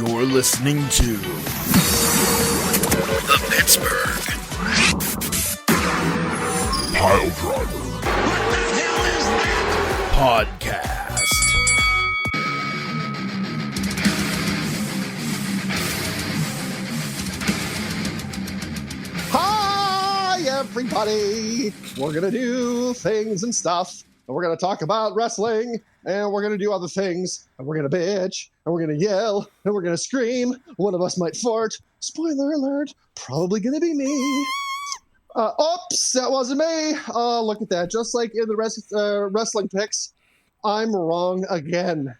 You're listening to the Pittsburgh Piledriver Podcast. Hi, everybody. We're going to do things and stuff, and we're going to talk about wrestling, and we're going to do other things, and we're going to bitch, and we're going to yell, and we're going to scream. One of us might fart. Spoiler alert, probably going to be me. Oops, that wasn't me. Look at that. Just like in the wrestling picks, I'm wrong again.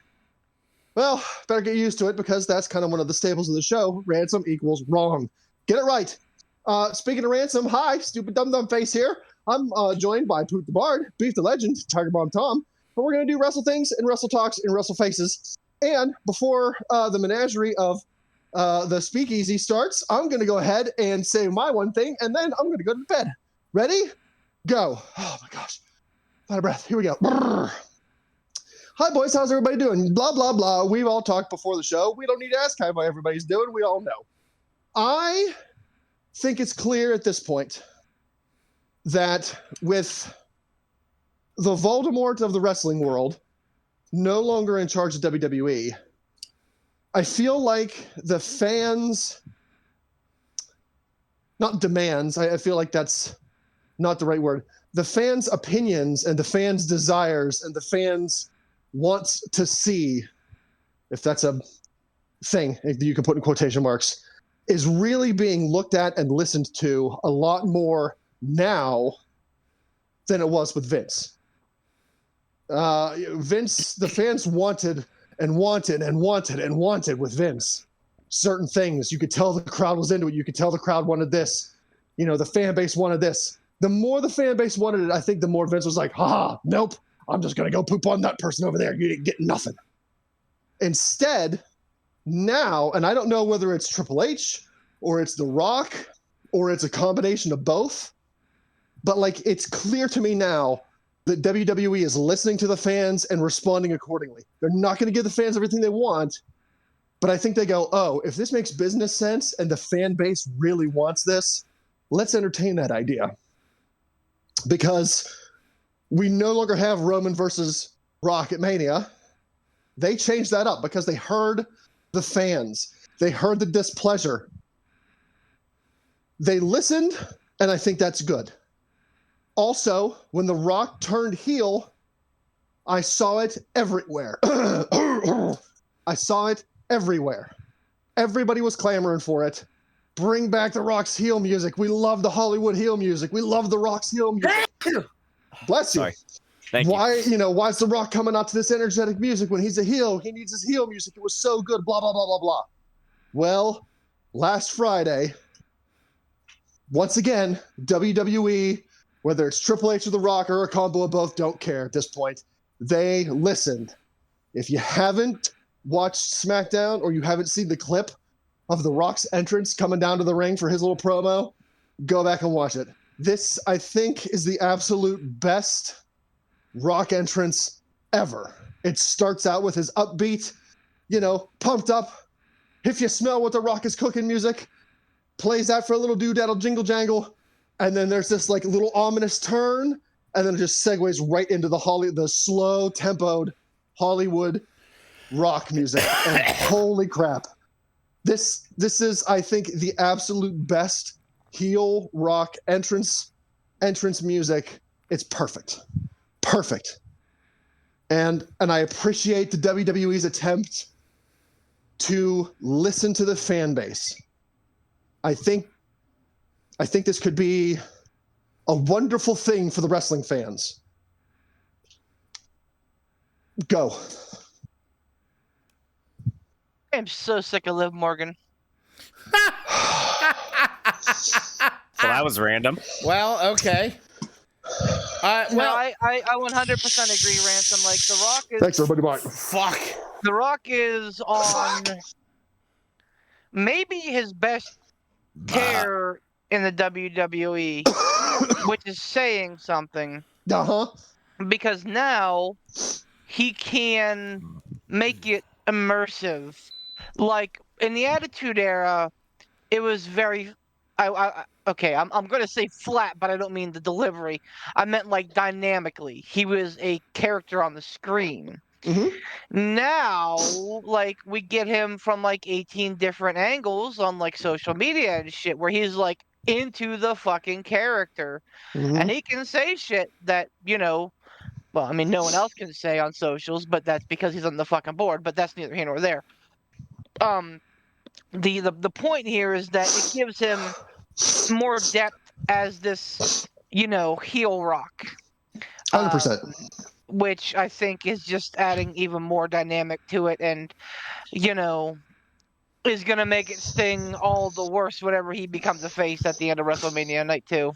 Well, better get used to it because that's kind of one of the staples of the show. Ransom equals wrong. Get it right. Speaking of Ransom, hi, stupid dum-dum face here. I'm joined by Poot the Bard, Beef the Legend, Tiger Bomb Tom, and we're going to do Wrestle Things and Wrestle Talks and Wrestle Faces. And before the menagerie of the speakeasy starts, I'm going to go ahead and say my one thing, and then I'm going to go to bed. Ready? Go. Oh, my gosh. Out of breath. Here we go. Brrr. Hi, boys. How's everybody doing? Blah, blah, blah. We've all talked before the show. We don't need to ask how everybody's doing. We all know. I think it's clear at this point that with the Voldemort of the wrestling world no longer in charge of WWE, I feel like the fans, not demands, I feel like that's not the right word. The fans' opinions and the fans' desires and the fans' wants to see, if that's a thing you can put in quotation marks, is really being looked at and listened to a lot more now than it was with Vince. Vince, the fans wanted and wanted and wanted and wanted with Vince certain things. You could tell the crowd was into it. You could tell the crowd wanted this. You know, the fan base wanted this. The more the fan base wanted it, I think the more Vince was like, nope, I'm just going to go poop on that person over there. You didn't get nothing. Instead, now, and I don't know whether it's Triple H or it's The Rock or it's a combination of both, but like it's clear to me now that WWE is listening to the fans and responding accordingly. They're not going to give the fans everything they want, but I think they go, oh, if this makes business sense and the fan base really wants this, let's entertain that idea. Because we no longer have Roman versus Rock at Mania. They changed that up because they heard the fans. They heard the displeasure. They listened, and I think that's good. Also, when The Rock turned heel, I saw it everywhere. I saw it everywhere. Everybody was clamoring for it. Bring back The Rock's heel music. We love the Hollywood heel music. We love The Rock's heel music. Bless you. Sorry. Thank you. Why is The Rock coming out to this energetic music when he's a heel? He needs his heel music. It was so good, blah, blah, blah, blah, blah. Well, last Friday, once again, WWE, whether it's Triple H or The Rock or a combo of both, don't care at this point. They listened. If you haven't watched SmackDown or you haven't seen the clip of The Rock's entrance coming down to the ring for his little promo, go back and watch it. This, I think, is the absolute best Rock entrance ever. It starts out with his upbeat, pumped up, if you smell what The Rock is cooking music, plays that for a little doodaddle jingle jangle, and then there's this like little ominous turn, and then it just segues right into the slow tempoed Hollywood rock music. And holy crap. This is, I think, the absolute best heel rock entrance music. It's perfect. Perfect. And I appreciate the WWE's attempt to listen to the fan base. I think this could be a wonderful thing for the wrestling fans. Go. I'm so sick of Liv Morgan. So that was random. Well, okay. I 100% agree, Ransom. Like, The Rock is... Thanks, everybody. Bye. Fuck. The Rock is on maybe his best tear in the WWE, which is saying something. Uh-huh. Because now he can make it immersive. Like, in the Attitude Era, it was very. I'm going to say flat, but I don't mean the delivery. I meant like dynamically. He was a character on the screen. Hmm. Now, like, we get him from like 18 different angles on like social media and shit, where he's like into the fucking character, Hmm. and he can say shit that, well, I mean, no one else can say on socials, but that's because he's on the fucking board. But that's neither here nor there. Um, the point here is that it gives him more depth as this, heel Rock, 100%. which I think is just adding even more dynamic to it, and is gonna make it sting all the worse whenever he becomes a face at the end of WrestleMania Night 2.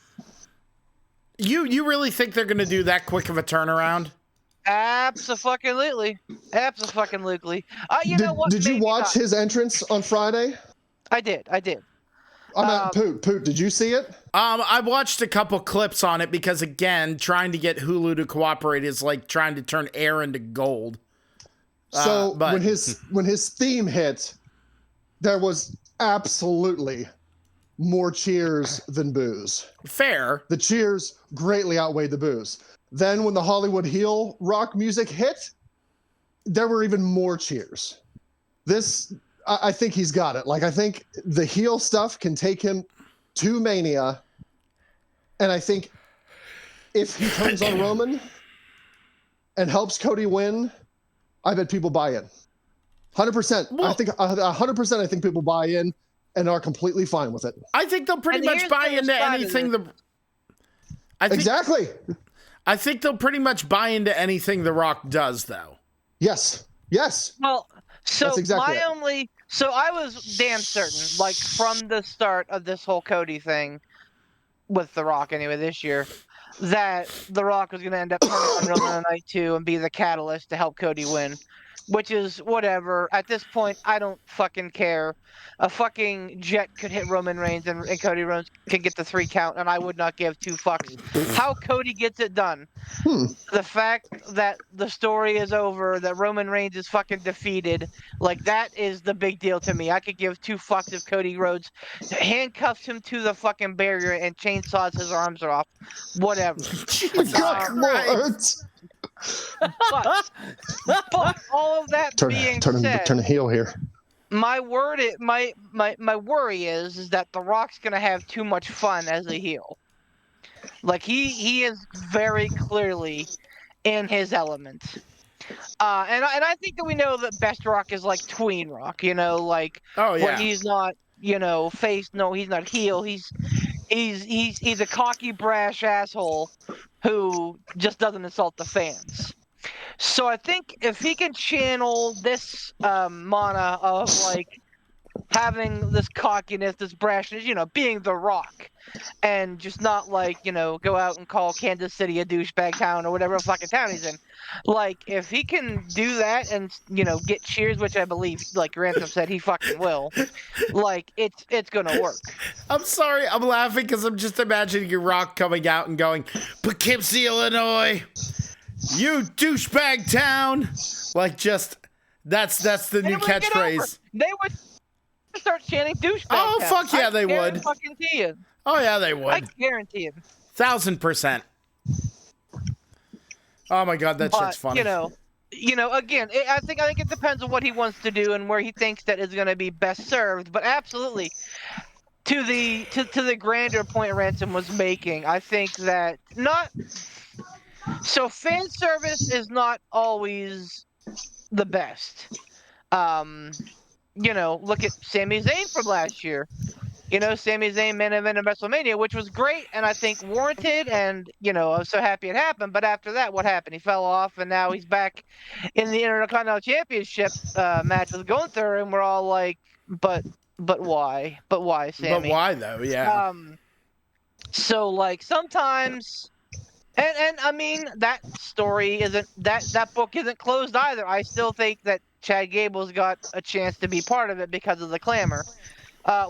You really think they're going to do that quick of a turnaround? Absolutely. You Did, know what? did you Maybe watch not. his entrance on Friday? I did. I'm at Poot. Poot, did you see it? I watched a couple clips on it because, again, trying to get Hulu to cooperate is like trying to turn air into gold. So but- when his theme hit, there was absolutely more cheers than boos. Fair. The cheers greatly outweighed the boos. Then when the Hollywood heel rock music hit, there were even more cheers. I think he's got it. Like, I think the heel stuff can take him to Mania. And I think if he turns on Roman and helps Cody win, I bet people buy in. 100%. Well- I think 100%. I think people buy in and are completely fine with it. I think they'll pretty And much here's buy the into side of anything it. Exactly. I think they'll pretty much buy into anything The Rock does, though. Yes. Well, so That's exactly it. So I was damn certain, like from the start of this whole Cody thing with The Rock anyway this year, that The Rock was going to end up turning on Roman on Night 2 and be the catalyst to help Cody win, which is whatever. At this point, I don't fucking care. A fucking jet could hit Roman Reigns and Cody Rhodes can get the 3 count, and I would not give 2 fucks how Cody gets it done. The fact that the story is over, that Roman Reigns is fucking defeated, like, that is the big deal to me. I could give 2 fucks if Cody Rhodes handcuffs him to the fucking barrier and chainsaws his arms off. Whatever. Good Lord. But all of that being said, Turn heel here. my worry is that The Rock's gonna have too much fun as a heel. Like, he is very clearly in his element. And I think that we know that Best Rock is like tween Rock, like, Oh, yeah. when he's not, face. No, he's not heel. He's a cocky, brash asshole who just doesn't insult the fans. So I think if he can channel this mana of, like, having this cockiness, this brashness, being The Rock, and just not, like, go out and call Kansas City a douchebag town or whatever fucking town he's in. Like, if he can do that and, get cheers, which I believe, like Ransom said, he fucking will, like, it's gonna work. I'm sorry, I'm laughing because I'm just imagining your Rock coming out and going, Poughkeepsie, Illinois, you douchebag town. Like, just, that's the new catchphrase. They would start chanting douchebag Oh, town. fuck yeah, they would. I fucking see it. Oh, yeah, they I would. guarantee it. 1,000%. Oh, my God, that shit's funny. Again, I think it depends on what he wants to do and where he thinks that is going to be best served. But absolutely, to the grander point Ransom was making, I think that so fan service is not always the best. Look at Sami Zayn from last year. Sami Zayn main event in WrestleMania, which was great and I think warranted, and I was so happy it happened. But after that, what happened? He fell off, and now he's back in the Intercontinental Championship match with Gunther, and we're all like, but why? But why, Sami? But why, though? Yeah. So, like, sometimes, and I mean, that story isn't that book isn't closed either. I still think that Chad Gable's got a chance to be part of it because of the clamor.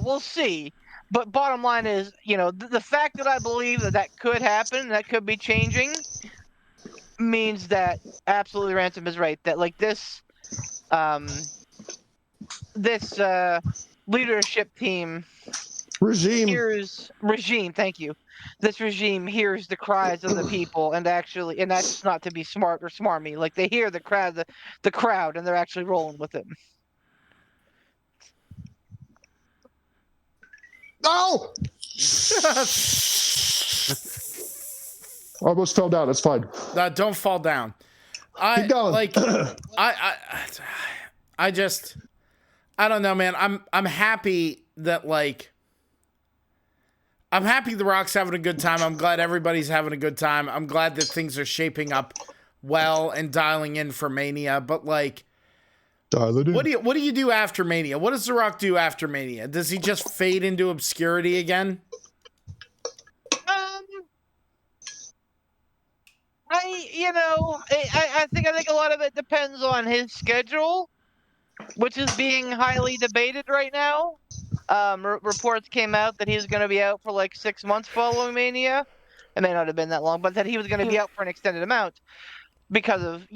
We'll see. But bottom line is, the fact that I believe that could happen, that could be changing, means that absolutely Ransom is right. That, like, this this leadership team regime, thank you. This regime hears the cries of the people and that's not to be smart or smarmy. Like they hear the crowd and they're actually rolling with it. Oh! Almost fell down. It's fine. Don't fall down. Keep going. Like I don't know, man. I'm happy that I'm happy The Rock's having a good time. I'm glad everybody's having a good time. I'm glad that things are shaping up well and dialing in for Mania. But what do you do after Mania? What does The Rock do after Mania? Does he just fade into obscurity again? I think a lot of it depends on his schedule, which is being highly debated right now. Reports came out that he's going to be out for like 6 months following Mania. It may not have been that long, but that he was going to be out for an extended amount because of,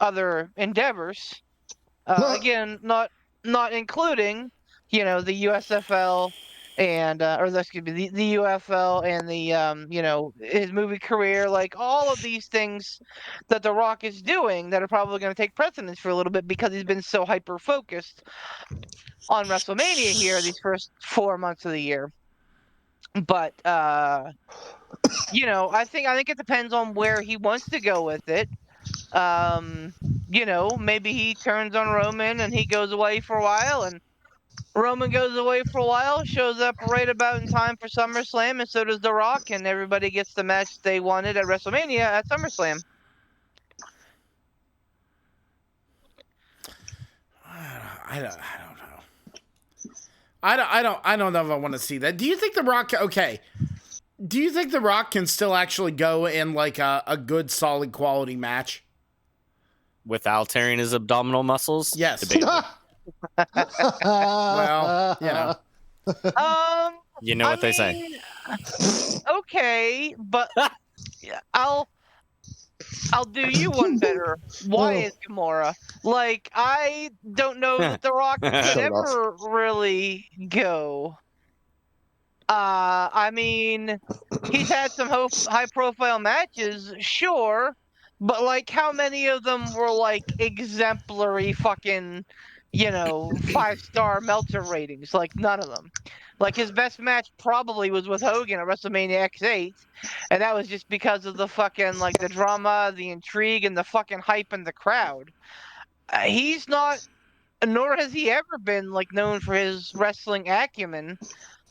other endeavors. Again, not including, the USFL and the UFL and the his movie career, like all of these things that The Rock is doing that are probably going to take precedence for a little bit because he's been so hyper focused on WrestleMania here these first 4 months of the year. But I think it depends on where he wants to go with it. Maybe he turns on Roman and he goes away for a while, and Roman goes away for a while, shows up right about in time for SummerSlam, and so does The Rock, and everybody gets the match they wanted at WrestleMania at SummerSlam. I don't know. I don't know if I want to see that. Do you think The Rock? Okay. Do you think The Rock can still actually go in like a good, solid, quality match without tearing his abdominal muscles? Yes. Debatable. Well, you know what they say. Okay, but I'll do you one better. Why is Gamora? Like, I don't know that The Rock could ever really go. He's had some high-profile matches, sure, but like, how many of them were like exemplary fucking, 5-star Meltzer ratings? Like, none of them. Like, his best match probably was with Hogan at WrestleMania X8, and that was just because of the fucking, like, the drama, the intrigue, and the fucking hype in the crowd. He's not, nor has he ever been, like, known for his wrestling acumen.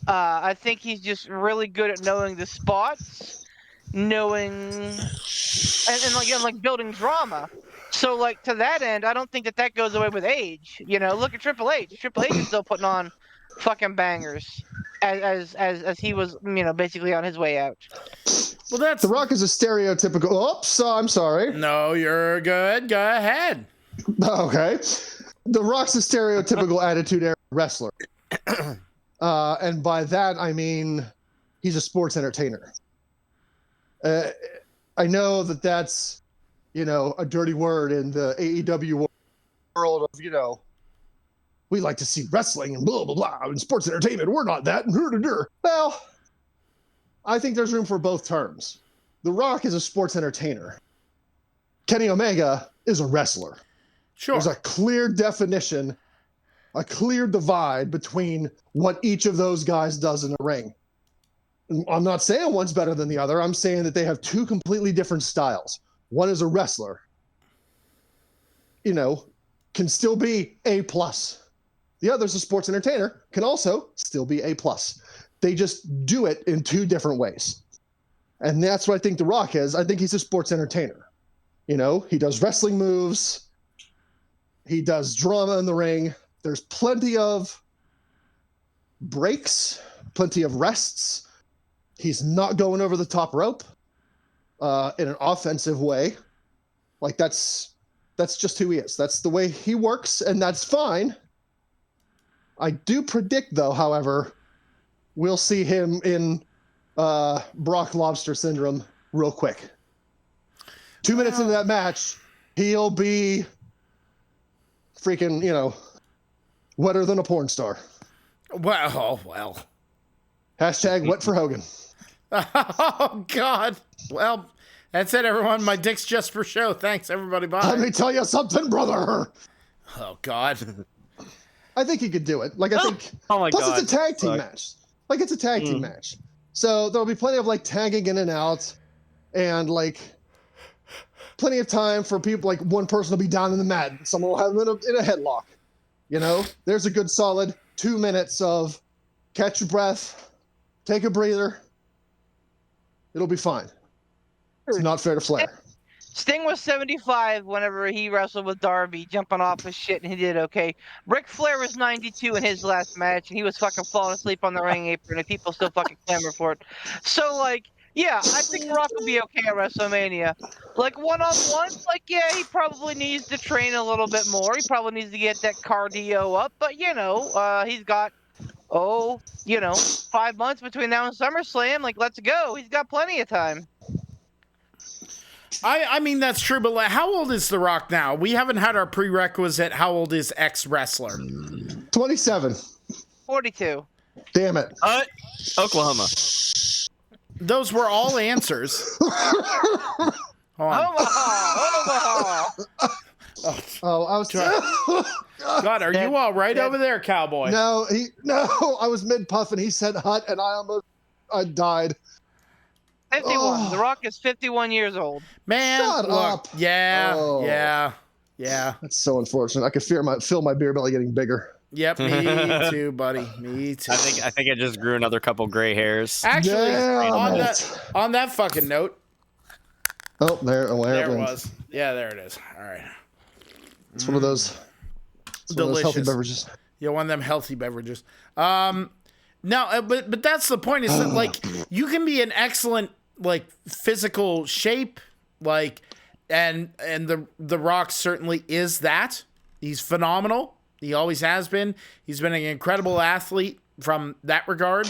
I think he's just really good at knowing the spots, and building drama. So, like, to that end, I don't think that goes away with age. Look at Triple H. Triple H is still putting on fucking bangers as he was, basically on his way out. Well, that's The Rock is a stereotypical. Oops, I'm sorry. No, you're good. Go ahead. Okay. The Rock's a stereotypical attitude era wrestler. And by that, I mean he's a sports entertainer. I know that that's, a dirty word in the AEW world of, we like to see wrestling and blah, blah, blah, and sports entertainment. We're not that. Well, I think there's room for both terms. The Rock is a sports entertainer. Kenny Omega is a wrestler. Sure. There's a clear definition, a clear divide between what each of those guys does in the ring. I'm not saying one's better than the other. I'm saying that they have two completely different styles. One is a wrestler, can still be A+. The other's a sports entertainer, can also still be A+. They just do it in two different ways. And that's what I think The Rock is. I think he's a sports entertainer. He does wrestling moves. He does drama in the ring. There's plenty of breaks, plenty of rests. He's not going over the top rope in an offensive way. Like, that's just who he is. That's the way he works, and that's fine. I do predict, though, however, we'll see him in Brock Lobster syndrome real quick. 2 minutes into that match, he'll be freaking, wetter than a porn star. Well. Hashtag wet for Hogan. Oh, God. Well, that's it, everyone. My dick's just for show. Thanks, everybody. Bye. Let me tell you something, brother. Oh, God. I think he could do it. Like, I think. Oh my Plus, god. it's a tag team Fuck. match. Like, it's a tag team match. So there'll be plenty of, like, tagging in and out. And, like, plenty of time for people. Like, one person will be down in the mat. Someone will have them in a headlock. You know? There's a good solid 2 minutes of catch your breath, take a breather. It'll be fine. It's not fair to Flair. Sting was 75 whenever he wrestled with Darby, jumping off his shit, and he did okay. Ric Flair was 92 in his last match, and he was fucking falling asleep on the ring apron, and people still fucking clamor for it. So, like, yeah, I think Rock will be okay at WrestleMania. Like, one-on-one, like, yeah, he probably needs to train a little bit more. He probably needs to get that cardio up, but, you know, he's got, 5 months between now and SummerSlam. Like, let's go. He's got plenty of time. I mean, that's true, but like, how old is The Rock now? We haven't had our prerequisite. How old is X wrestler? 27. 42. Damn it. Oklahoma. Those were all answers. Hold on. Omaha! Oh, I was trying. God, are you all right over there, cowboy? No, I was mid puff and he said hut and I died. 51. Oh. The Rock is 51 years old. Man, Shut look, up. yeah, Oh. yeah. That's so unfortunate. I could feel my beer belly getting bigger. Yep, me too, buddy. Me too. I think it just grew another couple gray hairs. Actually, Damn on that fucking note, Oh, there there it it went. was. Yeah, there it is. All right. It's one of those. It's one of those healthy Delicious. beverages. Yeah, one of them healthy beverages. No, but that's the point. Is that like you can be in excellent like physical shape, like, and the Rock certainly is that. He's phenomenal. He always has been. He's been an incredible athlete from that regard.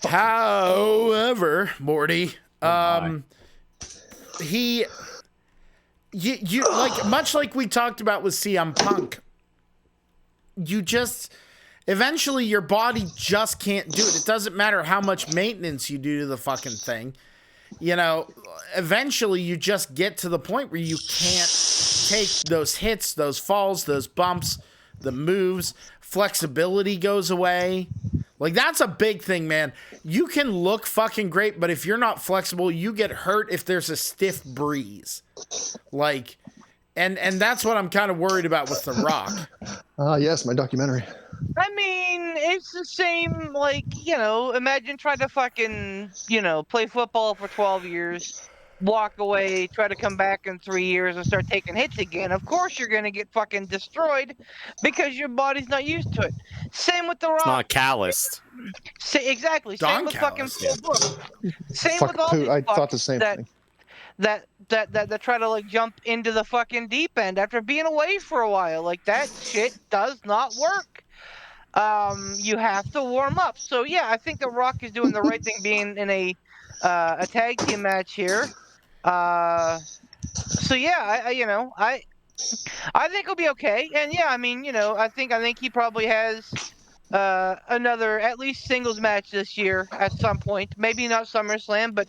However, Morty, you like much like we talked about with CM Punk. You just eventually your body just can't do it. It doesn't matter how much maintenance you do to the fucking thing. You know, eventually you just get to the point where you can't take those hits, those falls, those bumps, the moves. Flexibility goes away. Like, that's a big thing, man. You can look fucking great, but if you're not flexible, you get hurt if there's a stiff breeze. Like, and that's what I'm kind of worried about with The Rock. Yes, my documentary. I mean, it's the same, like, imagine trying to fucking, play football for 12 years, walk away, try to come back in 3 years and start taking hits again. Of course you're going to get fucking destroyed because your body's not used to it. Same with The Rock. It's not calloused. Exactly. Same with fucking Phil Brooks. Same Fuck with all poo. these I thought fucks the same that, thing. that try to, like, jump into the fucking deep end after being away for a while. Like, that shit does not work. You have to warm up. So yeah, I think The Rock is doing the right thing being in a tag team match here. So yeah, I think he'll be okay. And yeah, I mean, I think he probably has another at least singles match this year at some point. Maybe not SummerSlam, but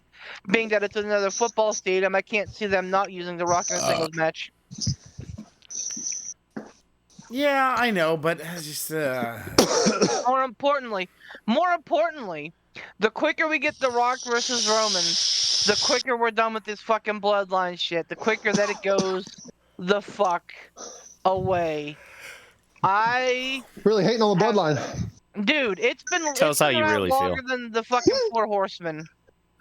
being that it's another football stadium, I can't see them not using The Rock in a singles match. Yeah, I know, but it's just More importantly, the quicker we get The Rock versus Roman, the quicker we're done with this fucking bloodline shit. The quicker that it goes the fuck away. Really hating on the bloodline. Dude, it's been Tell us how you around really longer feel. than the fucking Four Horsemen.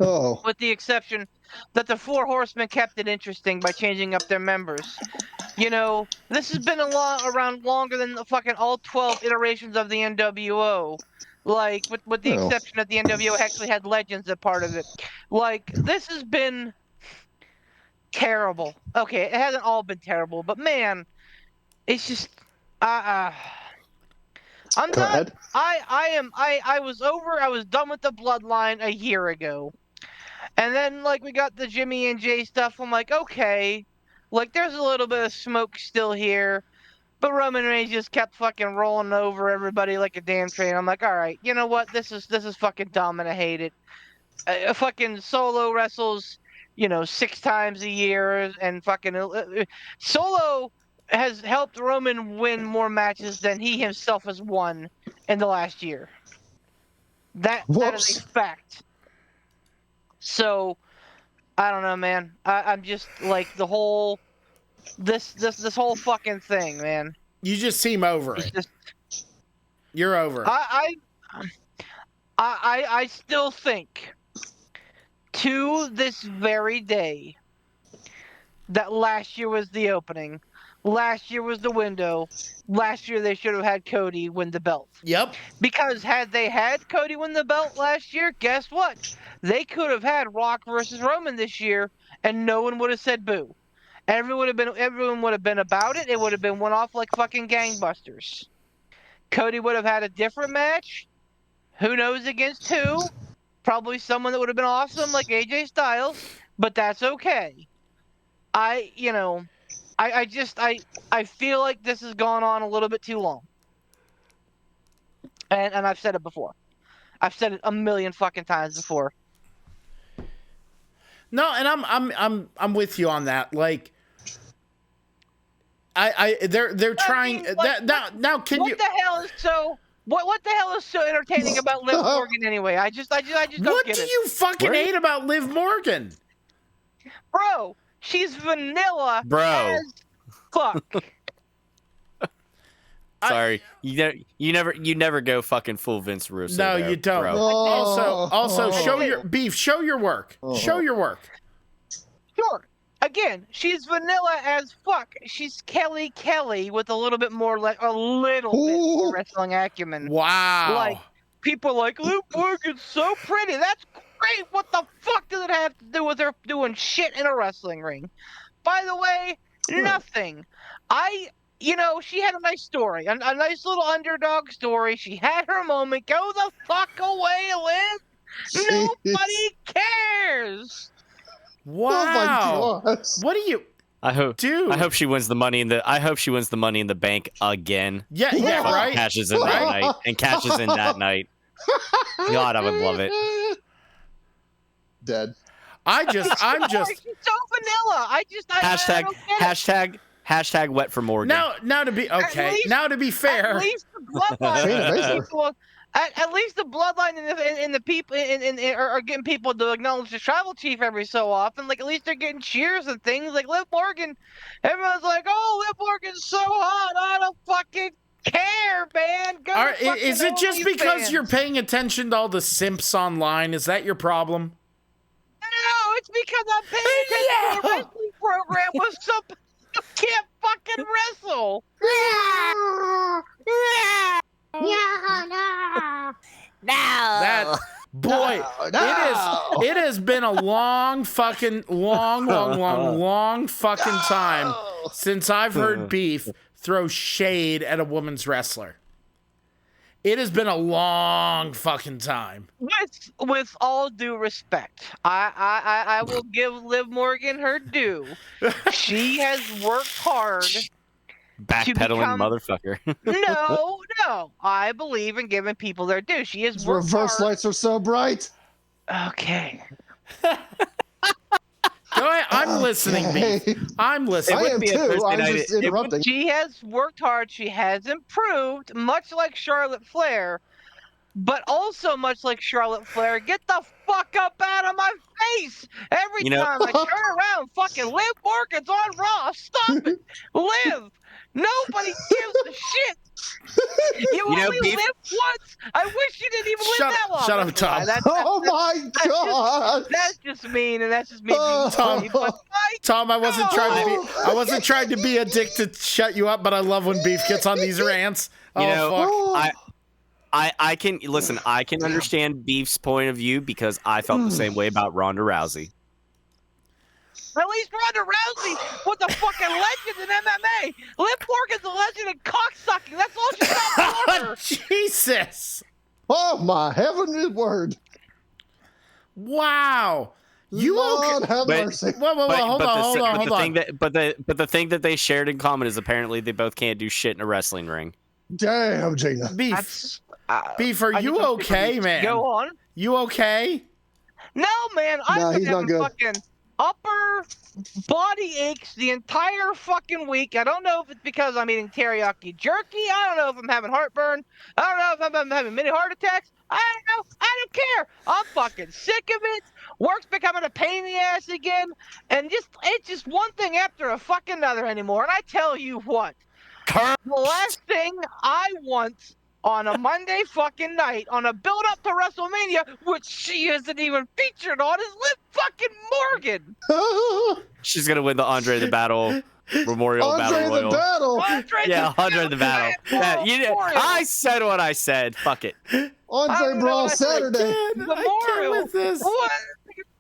Oh, With the exception that the Four Horsemen kept it interesting by changing up their members. This has been around longer than the fucking all 12 iterations of the NWO. Like, with the exception that the NWO actually had legends as part of it. Like, this has been terrible. Okay, it hasn't all been terrible, but man, it's just I'm Go done. ahead. I was done with the bloodline a year ago. And then, like, we got the Jimmy and Jay stuff. I'm like, okay, like, there's a little bit of smoke still here. But Roman Reigns just kept fucking rolling over everybody like a damn train. I'm like, all right, you know what? This is fucking dumb, and I hate it. Fucking Solo wrestles, 6 times a year, and fucking Solo has helped Roman win more matches than he himself has won in the last year. That is Whoops. a fact. So I don't know, man. I'm just like the whole this whole fucking thing, man. You just seem over It's it. just You're over it. I still think to this very day that last year was the opening. Last year was the window. Last year they should have had Cody win the belt. Yep. Because had they had Cody win the belt last year, guess what? They could have had Rock versus Roman this year, and no one would have said boo. Everyone would have been about it. It would have been went off like fucking gangbusters. Cody would have had a different match. Who knows against who? Probably someone that would have been awesome like AJ Styles, but that's okay. I feel like this has gone on a little bit too long. And I've said it before. I've said it a million fucking times before. No, and I'm with you on that. Like, they're trying. like, now can you? What the hell is so? What the hell is so entertaining about Liv Morgan anyway? I just don't What get do it. you fucking hate about Liv Morgan? Bro, she's vanilla Bro. as fuck. Sorry, you never go fucking full Vince Russo. No, there, you don't. bro. Also, Oh. show your beef. Show your work. Show your work. Sure. Again, she's vanilla as fuck. She's Kelly with a little bit more Ooh. wrestling acumen. Wow. Like, people are like, Liv Morgan's so pretty. That's great. What the fuck does it have to do with her doing shit in a wrestling ring? By the way, nothing. She had a nice story, a nice little underdog story. She had her moment. Go the fuck away, Liv. Nobody cares. Wow. Oh my gosh. What do you? I Dude. hope she wins the money in the bank again. Yeah, Yeah. right. Cashes in that night and cashes in that night. God, I would love it. Dead. I'm just. She's so vanilla. I Hashtag don't get it. hashtag wet for Morgan. Now to be okay. least- Now to be fair. At least the bloodline. Shayna Baszler. At least the bloodline and the people are getting people to acknowledge the tribal chief every so often. Like, at least they're getting cheers and things. Like Liv Morgan, everyone's like, "Oh, Liv Morgan's so hot. I don't fucking care, man." Go to fucking Is it just because OnlyFans. you're paying attention to all the simps online? Is that your problem? No, it's because I'm paying attention to the wrestling program with some who can't fucking wrestle. That boy, it has been a long fucking time since I've heard Beef throw shade at a woman's wrestler. It has been a long fucking time. With all due respect, I will give Liv Morgan her due. She has worked hard. Backpedaling become- motherfucker. No, I believe in giving people their due. She has worked Reverse hard. lights are so bright. Okay. Go ahead. I'm listening, Beef. Hey, I'm I listening. would am be a too. Thursday I'm night- just it would- interrupting. She has worked hard. She has improved, much like Charlotte Flair. But also, much like Charlotte Flair, get the fuck up out of my face! Every You know- time I turn around, fucking Liv Morgan's on Raw. Stop it! Liv! Nobody gives a shit! You only Beef- live once! I wish you didn't even live Shut- that long! shut up, That's Tom. why. Oh my god! That's just mean, and that's just me being Oh. funny. But Tom, I wasn't trying to be a dick to shut you up, but I love when Beef gets on these rants. Oh, You know, fuck. I can listen. I can understand Beef's point of view because I felt the same way about Ronda Rousey. at least Ronda Rousey was a fucking legend in MMA. Liv Morgan's a legend in cocksucking. That's all she's got for her. Jesus. Oh my heavenly word! Wow. You Lord okay? have But- mercy. Whoa, hold on. But the thing that they shared in common is apparently they both can't do shit in a wrestling ring. Damn, Gina. Beef, That's Beef, are I you need some okay, super- man? Go on. You okay? No, man, I've No, been he's not having good. fucking upper body aches the entire fucking week. I don't know if it's because I'm eating teriyaki jerky. I don't know if I'm having heartburn. I don't know if I'm having mini heart attacks. I don't know. I don't care. I'm fucking sick of it. Work's becoming a pain in the ass again. And it's just one thing after a fucking another anymore. And I tell you what, the last thing I want on a Monday fucking night, on a build up to WrestleMania, which she isn't even featured on, is Liv fucking Morgan. She's gonna win the Andre the Battle Memorial Battle Andre the Royal. Battle. Yeah, Andre the Battle. Yeah, Memorial. I said what I said. Fuck it. I Andre don't know Brawl what I said. Saturday. I can't Memorial. with this. What?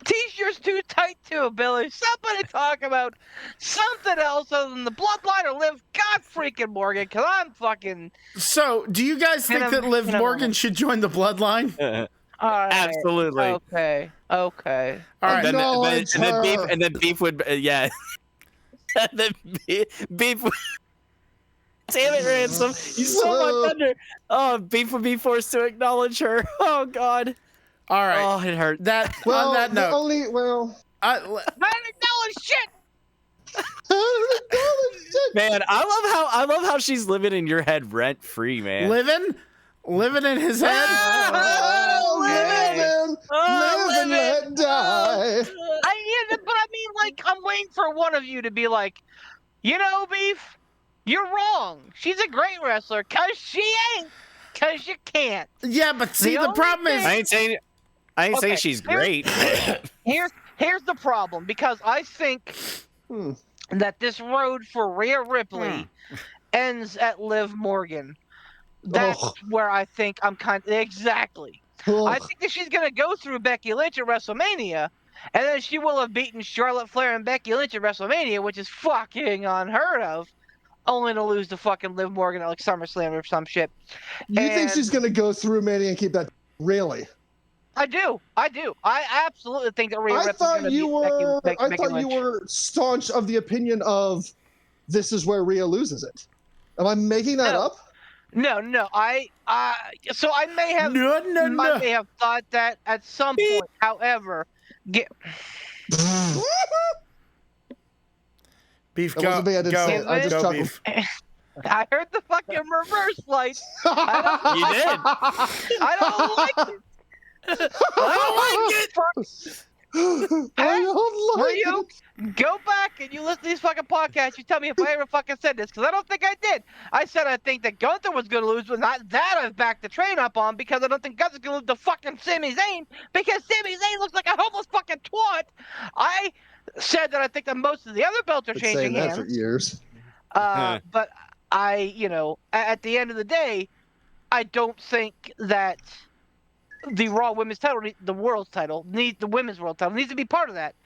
T-shirt's too tight too, Billy. Somebody talk about something else other than the bloodline or Liv God freaking Morgan, because I'm fucking. So, do you guys think And that I'm- Liv and I'm- Morgan should join the bloodline? All right. Absolutely. Okay. All right. Then, Acknowledge her. and then beef would yeah. And then beef. Would, damn it, Ransom! You stole my thunder. Oh, beef would be forced to acknowledge her. Oh God. All right. Oh, it hurt. That Well, on that the note, only I didn't know shit. Man, I love how she's living in your head rent free, man. living in his head. Oh, live and let die. But I mean, like, I'm waiting for one of you to be like, you know, Beef, you're wrong. She's a great wrestler, cause she ain't, cause you can't. Yeah, but see, the only problem is, I ain't saying Okay, she's great. Here's the problem, because I think Hmm. that this road for Rhea Ripley ends at Liv Morgan. That's Ugh. where I think I'm kind of exactly. I Ugh. think that she's gonna go through Becky Lynch at WrestleMania, and then she will have beaten Charlotte Flair and Becky Lynch at WrestleMania, which is fucking unheard of, only to lose to fucking Liv Morgan at like SummerSlam or some shit. You think And- she's gonna go through Mania and keep that? Really? I do. I absolutely think that Rhea I Ripley's thought gonna you beat were. Becky I thought you Lynch. were staunch of the opinion of this is where Rhea loses it. Am I making that No. up? No. So I may have. no. I may have thought that at some point. However, Beef, That go, wasn't me, I didn't go, say it. I just go, chuckled. Beef. I heard the fucking reverse light. You did. I don't like it. I don't like it. I don't like Will it. you go back and you listen to these fucking podcasts? You tell me if I ever fucking said this, because I don't think I did. I said I think that Gunther was going to lose, but not that I've backed the train up on, because I don't think Gunther's going to lose to fucking Sami Zayn, because Sami Zayn looks like a homeless fucking twat. I said that I think that most of the other belts are Been changing saying that for hands. years. But at the end of the day, I don't think that the Raw Women's title, the World's title, the Women's World title needs to be part of that,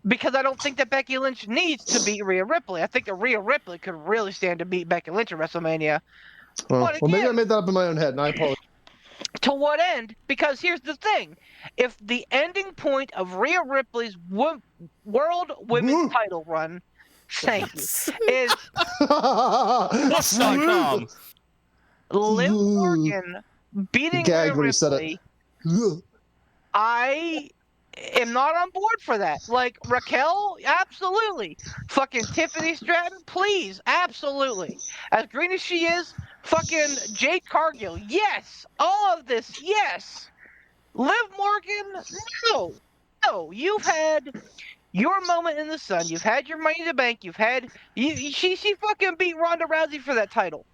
because I don't think that Becky Lynch needs to beat Rhea Ripley. I think that Rhea Ripley could really stand to beat Becky Lynch at WrestleMania. Well, But maybe I again- made that up in my own head, and I apologize. To what end? Because here's the thing: if the ending point of Rhea Ripley's World Women's title run, thank you, is What's.com. Liv Morgan beating Gagged Rhea when he said it. Ripley, I am not on board for that. Like, Raquel, absolutely. Fucking Tiffany Stratton, please, absolutely. As green as she is, fucking Jade Cargill, yes. All of this, yes. Liv Morgan, no. No, you've had your moment in the sun. You've had your Money in the Bank. You've had she fucking beat Ronda Rousey for that title.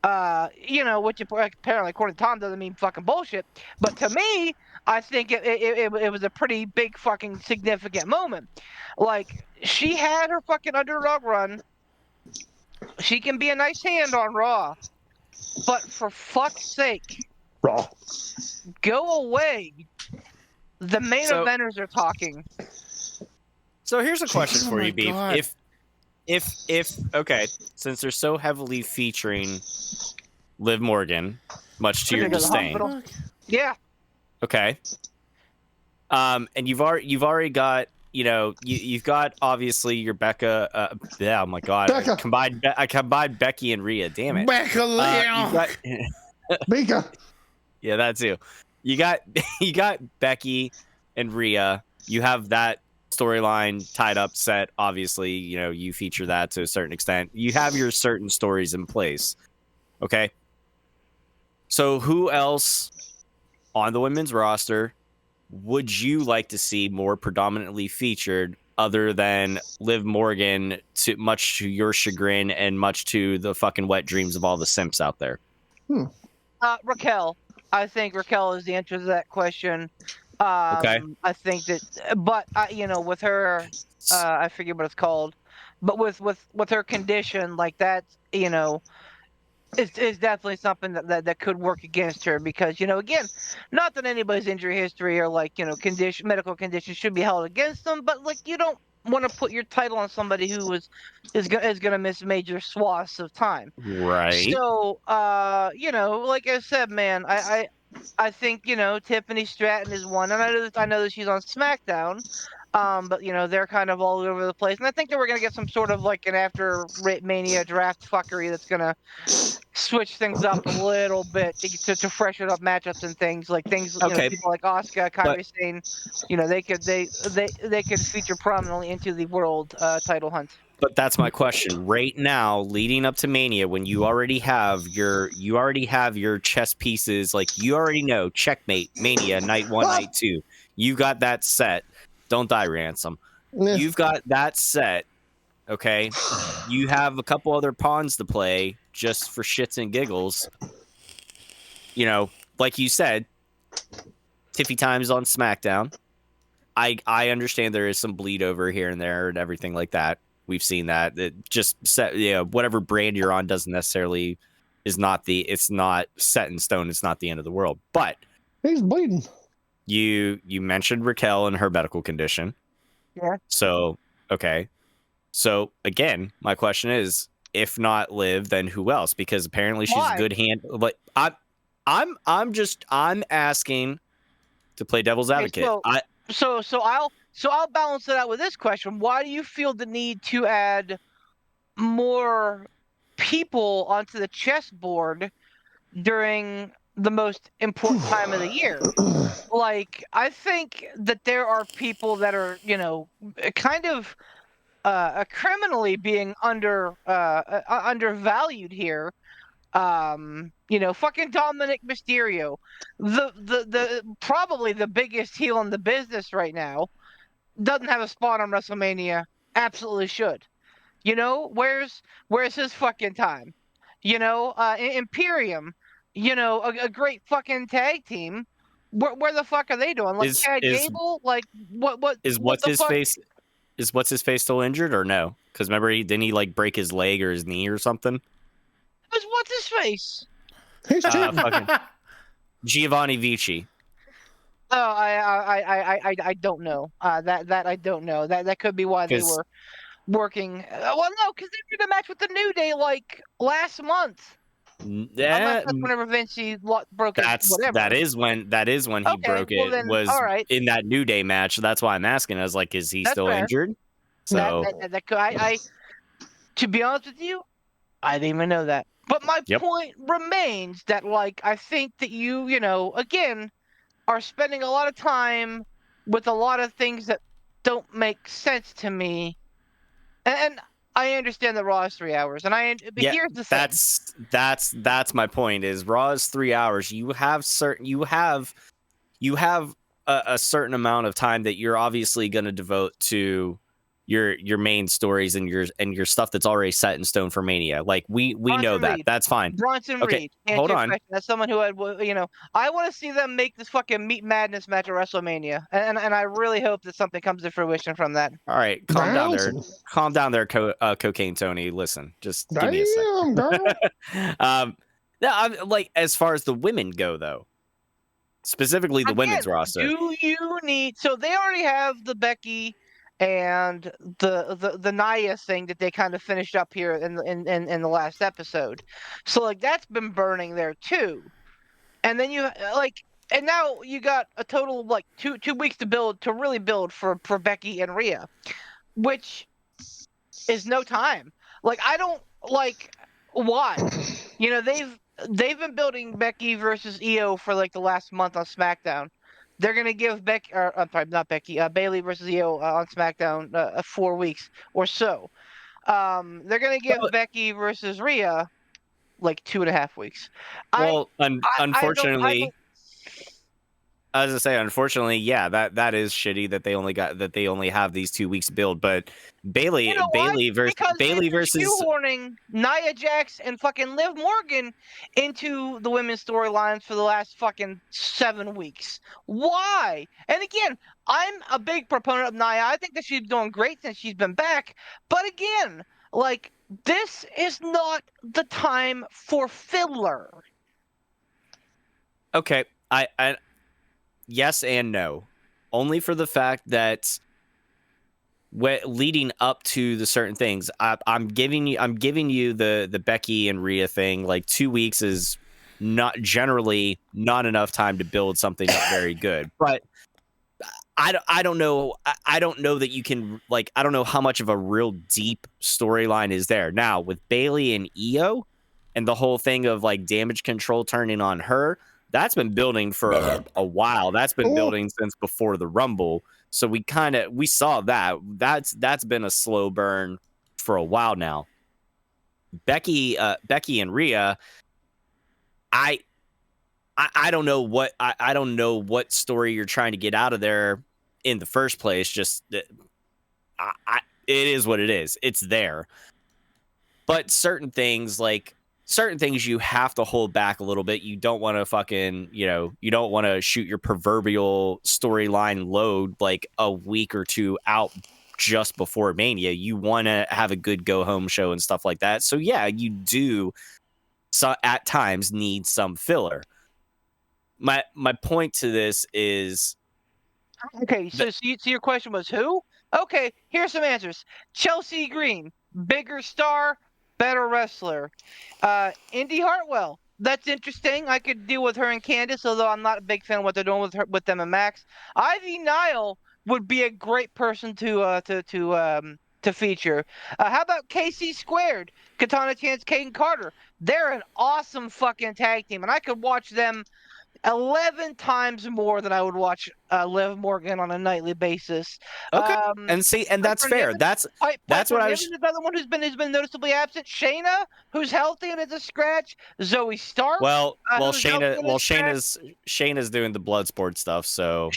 Which apparently, according to Tom, doesn't mean fucking bullshit. But to me, I think it was a pretty big fucking significant moment. Like, she had her fucking underdog run. She can be a nice hand on Raw. But for fuck's sake, Raw. go away. The main So- eventers are talking. So here's a question Oh for my you, Beef. God. If okay, since they're so heavily featuring Liv Morgan, much to your Because of the disdain. hospital. Yeah. Okay. And you've already got, you've got obviously your Becca. Yeah, oh my God, Becca. I combined Becky and Rhea. Damn it. Becca You've Leon. got- Mika. yeah, that too. You got Becky and Rhea. You have that storyline tied up, set. Obviously, you feature that to a certain extent. You have your certain stories in place. Okay. So who else on the women's roster would you like to see more predominantly featured other than Liv Morgan, much to your chagrin and much to the fucking wet dreams of all the simps out there? Raquel. I think Raquel is the answer to that question. Okay. I think that, but with her, I forget what it's called, but with her condition, like that, it's definitely something that could work against her because, again, not that anybody's injury history or medical conditions should be held against them, but you don't want to put your title on somebody who is going to miss major swaths of time. Right. So, like I said, man, I think Tiffany Stratton is one, and I know that she's on SmackDown, but they're kind of all over the place, and I think that we're gonna get some sort of an after Mania draft fuckery that's gonna switch things up a little bit to freshen up matchups and things Okay. people like Asuka, Kairi Sane, they could feature prominently into the world title hunt. But that's my question. Right now, leading up to Mania, when you already have your chess pieces, you already know, checkmate, Mania, night 1, night 2. You got that set. Don't die, Ransom. Yeah. You've got that set. Okay. You have a couple other pawns to play just for shits and giggles. Like you said, Tiffy Time's on SmackDown. I understand there is some bleed over here and there and everything like that. We've seen that. It just set, whatever brand you're on doesn't necessarily it's not set in stone. It's not the end of the world. But He's bleeding. you mentioned Raquel and her medical condition. Yeah. So, okay. So again, my question is, if not Liv, then who else? Because apparently she's a good hand. But I'm asking to play devil's advocate. So I'll balance it out with this question. Why do you feel the need to add more people onto the chessboard during the most important time of the year? I think that there are people that are, kind of criminally being undervalued here. Fucking Dominic Mysterio, the probably the biggest heel in the business right now, doesn't have a spot on WrestleMania. Absolutely should. Where's his fucking time? Imperium, a great fucking tag team. Where the fuck are they doing? Chad Gable? What is what what's the his fuck? face? Is what's his face still injured or no? Because remember, didn't he break his leg or his knee or something? What's his face? He's cheating. Fucking Giovanni Vici. Oh, I don't know. That I don't know. That could be why they were working. Well, no, because they did a match with the New Day last month. Yeah, That's whenever Vince broke it. Whatever. that is when he broke it. Then, was all right. in that New Day match. That's why I'm asking. I was like, is he That's still fair. injured? So to be honest with you, I didn't even know that. But my point remains that I think that you again are spending a lot of time with a lot of things that don't make sense to me, and I understand that Raw is 3 hours, but here's the thing. That's my point. Is Raw is 3 hours. You have a certain amount of time that you're obviously going to devote to your main stories and your stuff that's already set in stone for Mania. We know that. That's fine. Bronson Okay, Reed. hold on. As someone who had, I want to see them make this fucking Meat Madness match at WrestleMania, and I really hope that something comes to fruition from that. All right, calm down there, Cocaine Tony. Listen, just give me a second. Girl. Now, as far as the women go, though, specifically the women's roster. Do you need? So they already have the Becky and the Nia thing that they kind of finished up here in the last episode. So that's been burning there too. And then you And now you got a total of like two weeks to really build for Becky and Rhea, which is no time. Like I don't like why. You know, they've been building Becky versus Io for like the last month on SmackDown. They're gonna give Becky, or I'm sorry, not Becky, Bailey versus Io on SmackDown 4 weeks or so. They're gonna give Well- Becky versus Rhea like 2.5 weeks. I Well, I don't unfortunately, as I say, unfortunately, yeah, that is shitty that they only have these 2 weeks to build. But Bailey, You know why? Because Bailey they're versus shoehorning Nia Jax and fucking Liv Morgan into the women's storylines for the last fucking 7 weeks. Why? And again, I'm a big proponent of Nia. I think that she's doing great since she's been back. But again, like this is not the time for filler. okay, I yes and no, only for the fact that leading up to the certain things, I'm giving you the Becky and Rhea thing. Like 2 weeks is generally not enough time to build something up very good. But I don't know. I don't know that you can, like, I don't know how much of a real deep storyline is there now with Bailey and Io and the whole thing of like damage control turning on her. That's been building for a while. That's been building since before the Rumble. So we saw that. That's been a slow burn for a while now. Becky and Rhea, I don't know what I don't know what story you're trying to get out of there in the first place. Just it is what it is. It's there. But certain things you have to hold back a little bit. You don't want to fucking, you don't want to shoot your proverbial storyline load like a week or two out just before Mania. You want to have a good go home show and stuff like that. So yeah, you do at times need some filler. My point to this is Okay, so your question was who? Okay, here's some answers. Chelsea Green, bigger star, better wrestler. Indy Hartwell, that's interesting. I could deal with her and Candice, although I'm not a big fan of what they're doing with them and Max. Ivy Nile would be a great person to feature. How about KC Squared, Katana Chance, Caden Carter? They're an awesome fucking tag team, and I could watch them 11 times more than I would watch Liv Morgan on a nightly basis. okay. And that's fair. That's what I was. Another one who's been noticeably absent. Shayna, who's healthy and is a scratch. Zoe Stark. Shayna's doing the blood sport stuff. So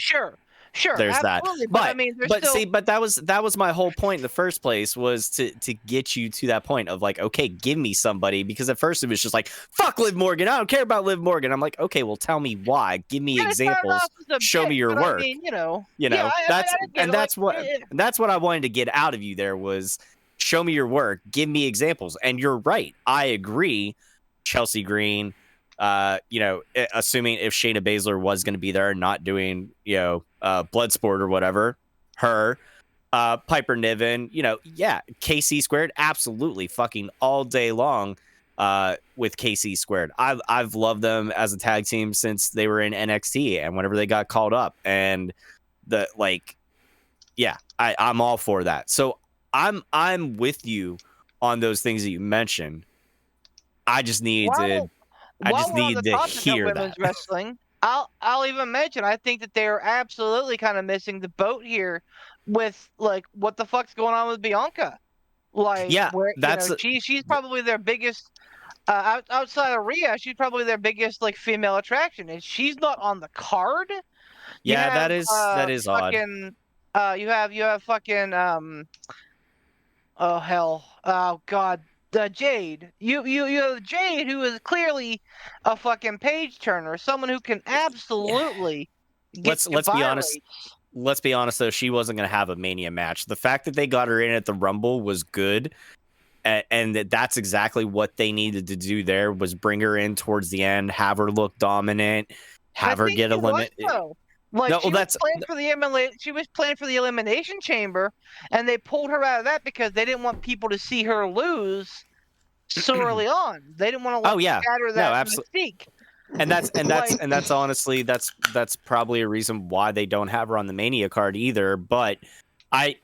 Sure, there's absolutely. that. But I mean, that was my whole point in the first place, was to get you to that point of like, okay, give me somebody, because at first it was just like, fuck Liv Morgan, I don't care about Liv Morgan. I'm like, okay, well, tell me why. Give me examples. Show me your work. I mean, that's what I wanted to get out of you there was show me your work, give me examples. And you're right. I agree. Chelsea Green, assuming if Shayna Baszler was going to be there and not doing, Bloodsport or whatever, her, Piper Niven, KC Squared, absolutely, fucking all day long with KC Squared. I've loved them as a tag team since they were in NXT and whenever they got called up, and I'm all for that. So I'm with you on those things that you mentioned. I just need to hear that. Wrestling, I'll even mention, I think that they're absolutely kind of missing the boat here with like what the fuck's going on with Bianca. Like, yeah, she's probably their biggest outside of Rhea. She's probably their biggest like female attraction, and she's not on the card. That is odd. You have fucking oh hell, oh god. Jade, you have Jade, who is clearly a fucking page turner, someone who can absolutely let's be honest. Let's be honest though, she wasn't going to have a Mania match. The fact that they got her in at the Rumble was good, and that's exactly what they needed to do. There was bring her in towards the end, have her look dominant, have her get eliminated. She was playing for the Elimination Chamber, and they pulled her out of that because they didn't want people to see her lose so early on. They didn't want to scatter that mystique. And that's Like- honestly that's probably a reason why they don't have her on the Mania card either. But I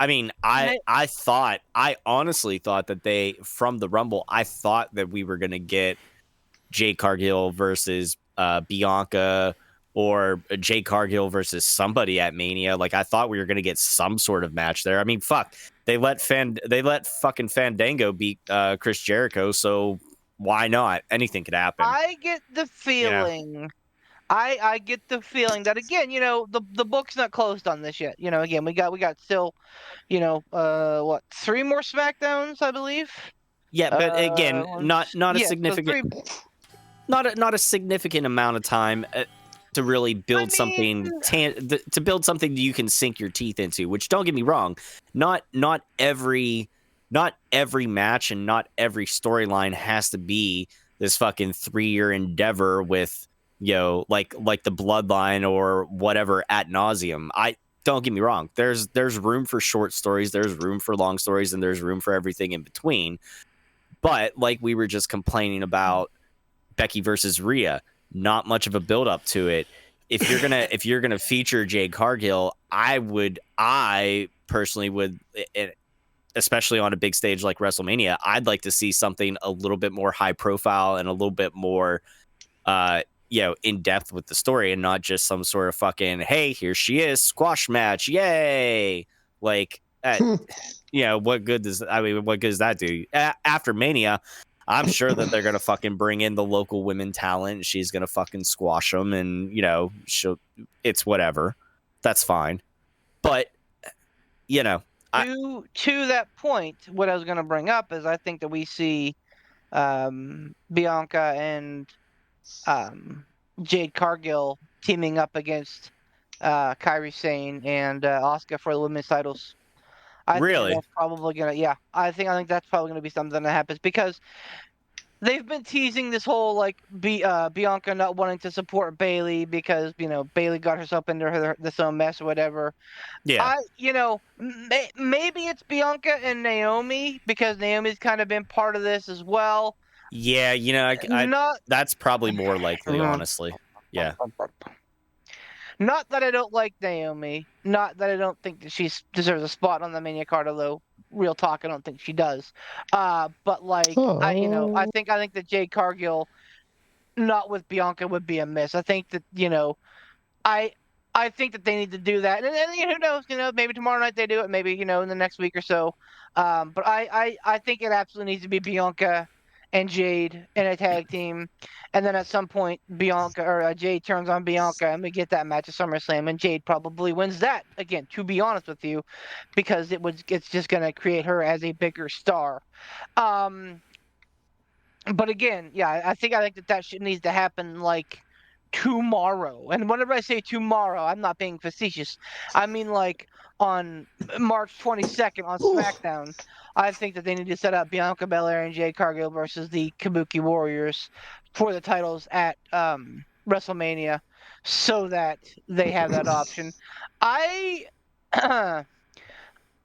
mean, I honestly thought that they, from the Rumble, I thought that we were gonna get Jade Cargill versus Bianca, or Jade Cargill versus somebody at Mania. Like, I thought we were gonna get some sort of match there. I mean, fuck, they let fucking Fandango beat Chris Jericho, so why not? Anything could happen. I get the feeling. I get the feeling that, again, the book's not closed on this yet. Again, we got still, what, 3 more SmackDowns, I believe. Yeah, but again, not a yeah, so significant, 3. not a significant amount of time to really build something to build something that you can sink your teeth into. Which, don't get me wrong, not every match and not every storyline has to be this fucking 3-year endeavor with, like the Bloodline or whatever ad nauseum. Don't get me wrong. There's room for short stories, there's room for long stories, and there's room for everything in between. But like we were just complaining about Becky versus Rhea, not much of a build up to it. If you're gonna feature Jade Cargill, I personally would, especially on a big stage like WrestleMania, I'd like to see something a little bit more high profile and a little bit more in depth with the story, and not just some sort of fucking, hey, here she is, squash match, yay. Like, what good does that do? After Mania, I'm sure that they're gonna fucking bring in the local women talent. She's gonna fucking squash them, and it's whatever. That's fine. But To that point, what I was going to bring up is, I think that we see Bianca and Jade Cargill teaming up against Kairi Sane and Asuka for the women's titles. I Really? think that's probably gonna. Yeah, I think that's probably gonna be something that happens, because they've been teasing this whole, like, Bianca not wanting to support Bayley because Bayley got herself into this own mess or whatever. Yeah. Maybe it's Bianca and Naomi, because Naomi's kind of been part of this as well. Yeah, Not that's probably more likely, honestly. Yeah. Not that I don't like Naomi. Not that I don't think that she deserves a spot on the Mania card, although real talk, I don't think she does. But like, I think that Jade Cargill, not with Bianca, would be a miss. I think that I think that they need to do that, and who knows? Maybe tomorrow night they do it. Maybe in the next week or so. But I think it absolutely needs to be Bianca and Jade in a tag team, and then at some point Bianca or Jade turns on Bianca, and we get that match at SummerSlam, and Jade probably wins that again. To be honest with you, because it's just gonna create her as a bigger star. But again, yeah, I think that shit needs to happen like tomorrow. And whenever I say tomorrow, I'm not being facetious. I mean, like, on March 22nd on SmackDown. I think that they need to set up Bianca Belair and Jade Cargill versus the Kabuki Warriors for the titles at WrestleMania, so that they have that option.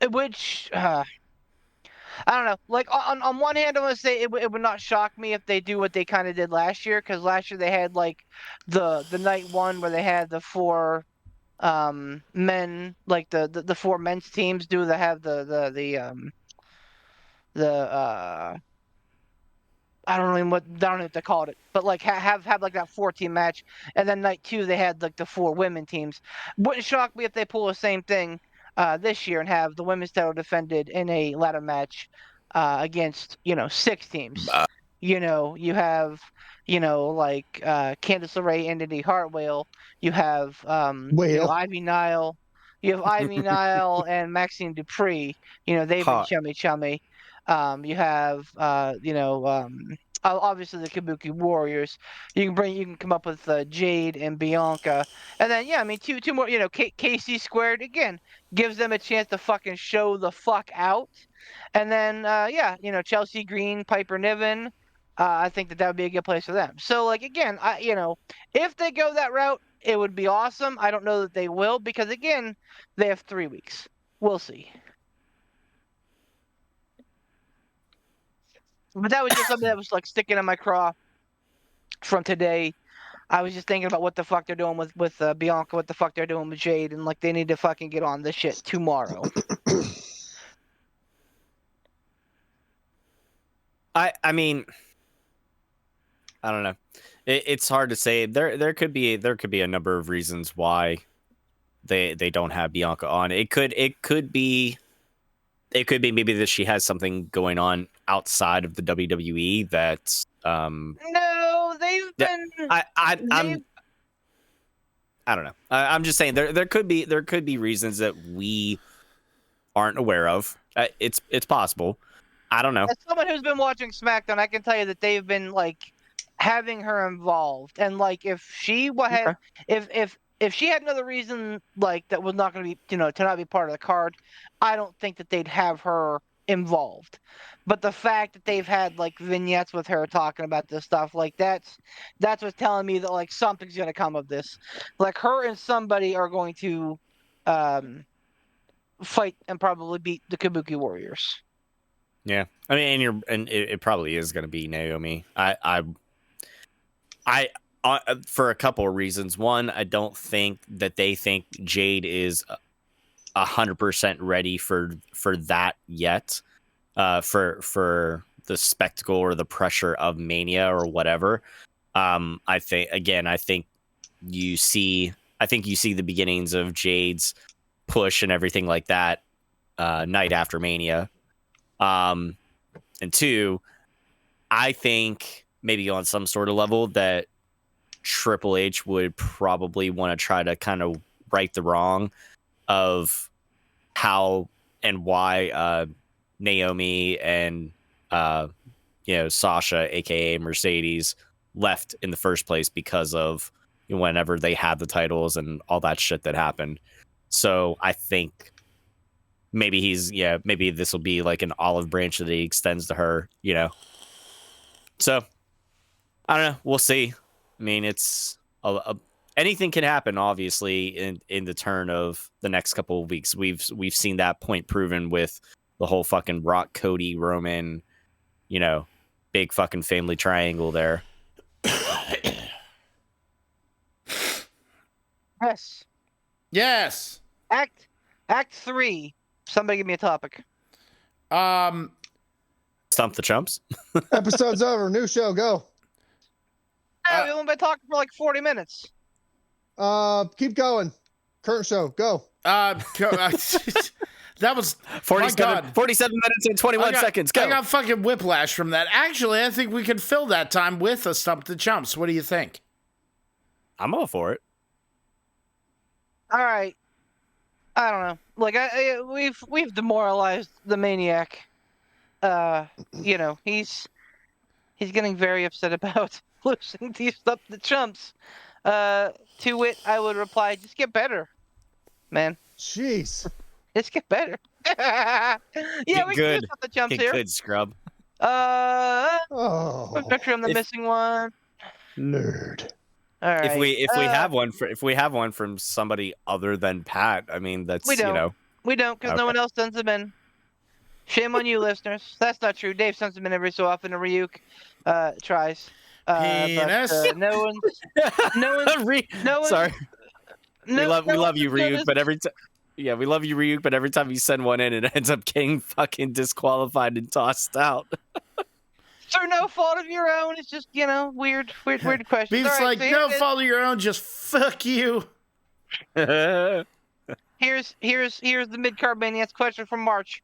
Which I don't know. Like, on one hand, I want to say it would not shock me if they do what they kind of did last year, because last year they had like the night one where they had the 4 men, like the 4 men's teams have the I don't know what they called it, but like have like that 4-team match, and then night 2 they had like the 4 women teams. Wouldn't shock me if they pull the same thing this year and have the women's title defended in a ladder match against 6 teams. You have like Candice LeRae and Indy Hartwell. You have Ivy Nile. You have Ivy Nile and Maxine Dupree. They've been chummy. You have obviously the Kabuki Warriors. You can come up with Jade and Bianca, and then two more. KC squared again gives them a chance to fucking show the fuck out, and then Chelsea Green, Piper Niven. I think that would be a good place for them. So like again, if they go that route, it would be awesome. I don't know that they will, because again, they have 3 weeks. We'll see. But that was just something that was like sticking in my craw from today. I was just thinking about what the fuck they're doing with Bianca, what the fuck they're doing with Jade, and like they need to fucking get on this shit tomorrow. I mean, I don't know. It's hard to say. There could be a number of reasons why they don't have Bianca on. It could be maybe that she has something going on outside of the WWE that's No, they've been. I don't know. I'm just saying there could be reasons that we aren't aware of. It's possible. I don't know. As someone who's been watching SmackDown, I can tell you that they've been like having her involved, and like if she had, if she had another reason like that was not going to be, to not be part of the card, I don't think that they'd have her involved. But the fact that they've had like vignettes with her talking about this stuff, like that's what's telling me that like something's going to come of this. Like her and somebody are going to fight and probably beat the Kabuki Warriors. Yeah, I mean, it probably is going to be Naomi. I for a couple of reasons. One, I don't think that they think Jade is 100% ready for that yet. For the spectacle or the pressure of Mania or whatever. I think you see the beginnings of Jade's push and everything like that night after Mania. And two, I think maybe on some sort of level that Triple H would probably want to try to kind of right the wrong of how and why Naomi and Sasha, aka Mercedes, left in the first place because of whenever they had the titles and all that shit that happened. So I think maybe maybe this will be like an olive branch that he extends to her, So I don't know. We'll see. I mean, it's anything can happen, obviously, in the turn of the next couple of weeks. We've seen that point proven with the whole fucking Rock, Cody, Roman, big fucking family triangle there. Yes. Yes. Act 3. Somebody give me a topic. Stump the Chumps. Episode's over. New show. Go. We've only been talking for like 40 minutes. Keep going. Current show. Go. That was 47 minutes and 21 seconds. Go. I got fucking whiplash from that. Actually, I think we can fill that time with a Stump the Chumps. What do you think? I'm all for it. All right. I don't know. Like we've demoralized the Maniac. He's getting very upset about losing to Stump the Chumps. To wit, I would reply, just get better, man. Jeez. Just get better. Yeah, we can do Stump the Chumps Get here. good, scrub. Picture I'm the missing one. Nerd. All right. If we have one from somebody other than Pat, I mean that's we don't because no one else sends them in. Shame on you, listeners. That's not true. Dave sends them in every so often. And Ryuk tries. Penis. But, no one's. Sorry. We love you, Ryuk, but every time. Yeah, we love you, Ryuk, but every time you send one in, it ends up getting fucking disqualified and tossed out. Through no fault of your own. It's just, weird questions. It's like, no fault of your own, just fuck you. Here's the mid-card maniacs question from March.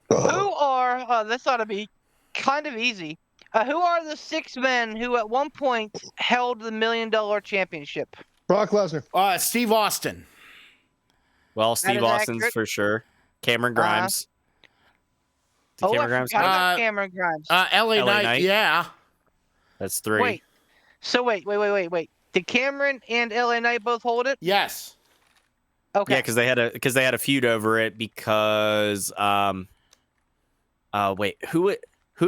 Who are, this ought to be kind of easy. Who are the 6 men who at one point held the $1 Million Championship? Brock Lesnar. Steve Austin. Well, Steve Austin's accurate. For sure. Cameron Grimes. Cameron Grimes. Cameron Grimes. LA Knight, yeah. That's 3. Wait. So wait. Did Cameron and LA Knight both hold it? Yes. Okay. Yeah, because they had a feud over it because wait, who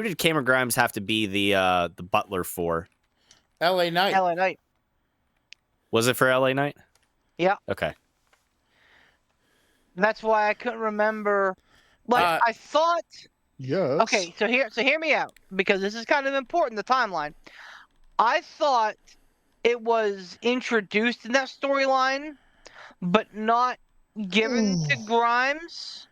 did Cameron Grimes have to be the butler for? LA Knight. LA Knight. Was it for LA Knight? Yeah. Okay. That's why I couldn't remember. Like I thought. Yes. Okay, so hear me out because this is kind of important. The timeline. I thought it was introduced in that storyline, but not given to Grimes.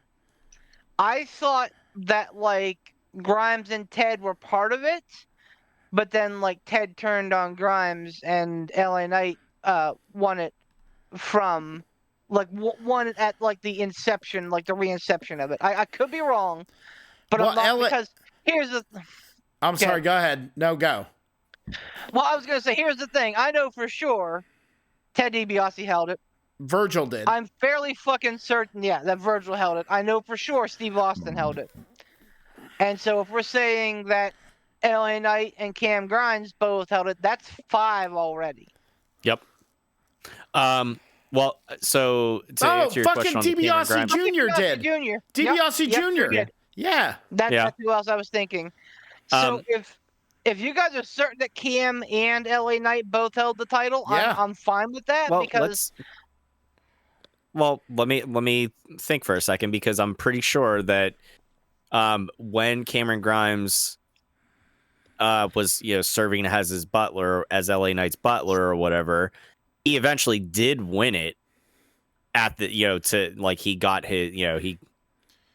I thought that like Grimes and Ted were part of it, but then like Ted turned on Grimes and LA Knight won it from won it at like the inception, like the reinception of it. I could be wrong, but Well, I'm not because here's the. I'm sorry. Go ahead. No, go. Well, I was gonna say here's the thing. I know for sure Ted DiBiase held it. Virgil did. I'm fairly fucking certain, that Virgil held it. I know for sure Steve Austin held it. And so if we're saying that LA Knight and Cam Grimes both held it, that's 5 already. Yep. Well, so to answer your fucking question on the Cameron DiBiase Grimes, Jr. did. DiBiase Jr. Did. Yeah. That's who else I was thinking. So if you guys are certain that Cam and LA Knight both held the title, I'm fine with that because. Well, let me think for a second because I'm pretty sure that when Cameron Grimes was serving as his butler, as LA Knight's butler or whatever, he eventually did win it at the he got his he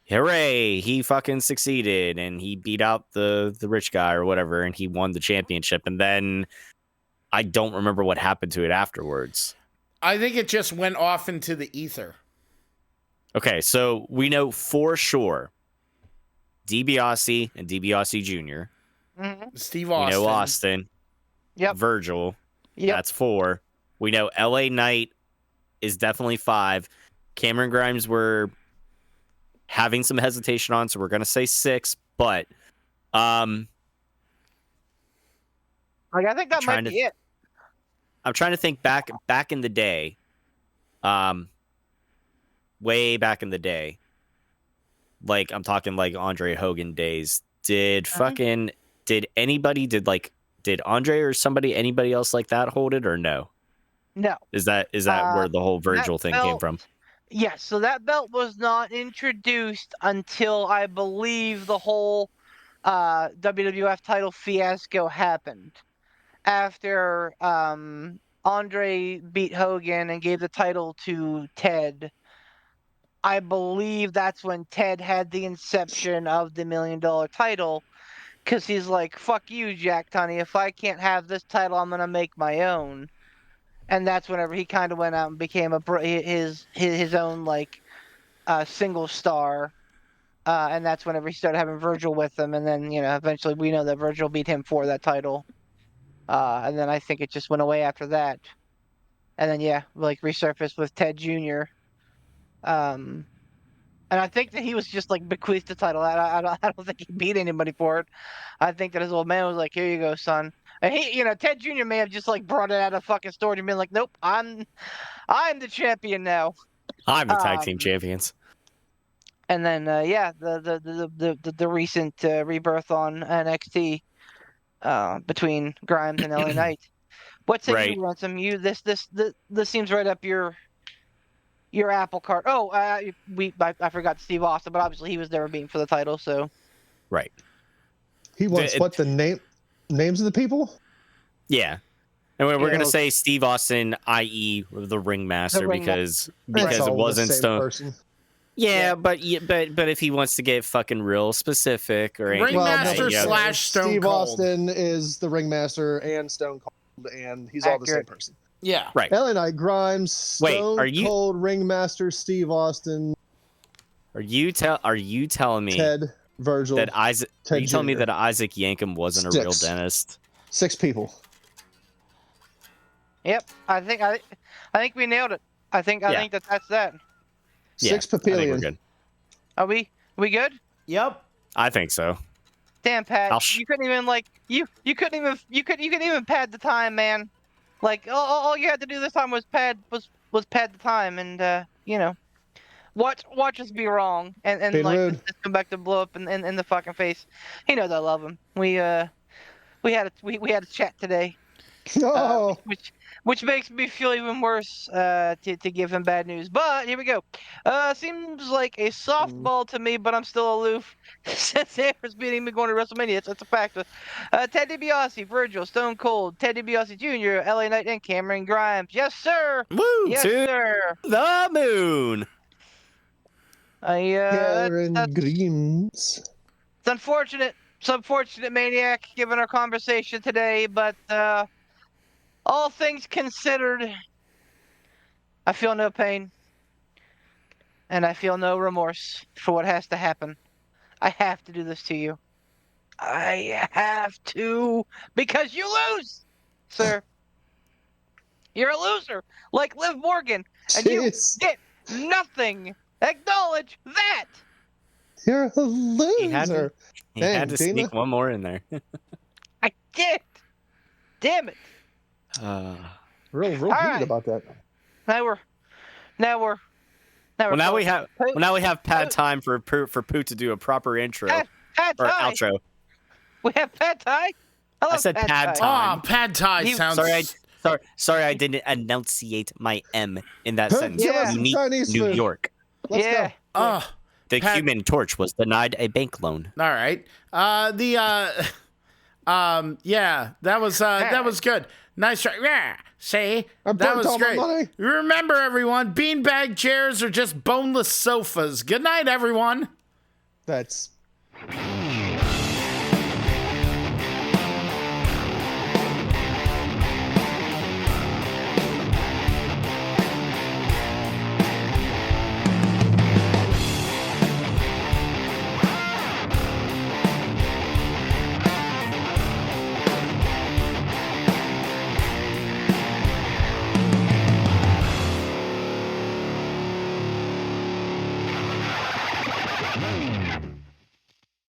hooray, he fucking succeeded and he beat out the rich guy or whatever and he won the championship, and then I don't remember what happened to it afterwards. I think it just went off into the ether. Okay, so we know for sure DiBiase and DiBiase Jr. Mm-hmm. Steve Austin. We know Austin. Yep. Virgil. Yep. That's 4. We know LA Knight is definitely 5. Cameron Grimes we're having some hesitation on, so we're gonna say 6. But I think that might be it. I'm trying to think back in the day, way back in the day. Like I'm talking like Andre Hogan days. Did Andre or anybody else like that hold it or no? No. Is that where the whole Virgil thing came from? Yes, so that belt was not introduced until I believe the whole WWF title fiasco happened. After Andre beat Hogan and gave the title to Ted, I believe that's when Ted had the inception of the $1 million title, because he's like, fuck you, Jack Tunney, if I can't have this title, I'm going to make my own. And that's whenever he kind of went out and became his own like single star. And that's whenever he started having Virgil with him. And then, eventually we know that Virgil beat him for that title. And then I think it just went away after that. And then, resurfaced with Ted Jr. And I think that he was just like bequeathed the title. I don't think he beat anybody for it. I think that his old man was like, here you go, son. And he, Ted Jr. may have just like brought it out of fucking storage and been like, nope, I'm the champion now. I'm the tag team champions. And then, the recent rebirth on NXT between Grimes and LA Knight. What's it, right. You, Ransom? This seems right up your apple cart. Oh, I forgot Steve Austin, but obviously he was never beaten for the title, so. Right. He wants names of the people? Yeah. And we're going to say Steve Austin, i.e. the ringmaster, because it wasn't Stone. Person. Yeah, but if he wants to get fucking real specific or anything, ringmaster / Stone Steve Cold. Austin is the ringmaster and Stone Cold, and he's all the same person. Yeah, right. LA Knight, Grimes, Stone Cold, ringmaster, Steve Austin. Are you telling me Ted, Virgil, that Isaac? Ted Are you telling me Jr. that Isaac Yankem wasn't a real dentist? 6 people. Yep, I think we nailed it. I think that's that. 6 Papillion. Are we good? Yep. I think so. Damn, Pat, you couldn't even you couldn't even pad the time, man. Like all you had to do this time was pad the time, and watch us be wrong and just come back to blow up in the fucking face. He knows I love him. We had a chat today. Oh, which makes me feel even worse to give him bad news. But here we go. Seems like a softball to me, but I'm still aloof. Since Amber's beating me going to WrestleMania, it's a fact. Ted DiBiase, Virgil, Stone Cold, Ted DiBiase Jr., LA Knight, and Cameron Grimes. Yes, sir. Woo! Yes, To sir. the moon. Karen Greens. It's unfortunate. It's unfortunate, Maniac, given our conversation today, but all things considered, I feel no pain. And I feel no remorse for what has to happen. I have to do this to you. I have to, because you lose, sir. You're a loser, like Liv Morgan, and you Jeez. get nothing. Acknowledge that. You're a He had loser. He had Dang, to Dana. sneak one more in there. I did. Damn it. Real All right. heated about that. Now we have pad time for Pooh to do a proper intro Pad or Thai. outro. We have pad Thai. I said pad Thai. Oh, pad Thai You- sounds. Sorry, I didn't enunciate my M in that Huh? sentence. Give Yeah. us some Unique Chinese New food. York. Let's Yeah. go. Oh, The Pad- Human Torch was denied a bank loan. all right. Yeah, that was good. Nice try. Yeah, see, I'm that burnt was all my great. money. Remember, everyone, beanbag chairs are just boneless sofas. Good night, everyone. That's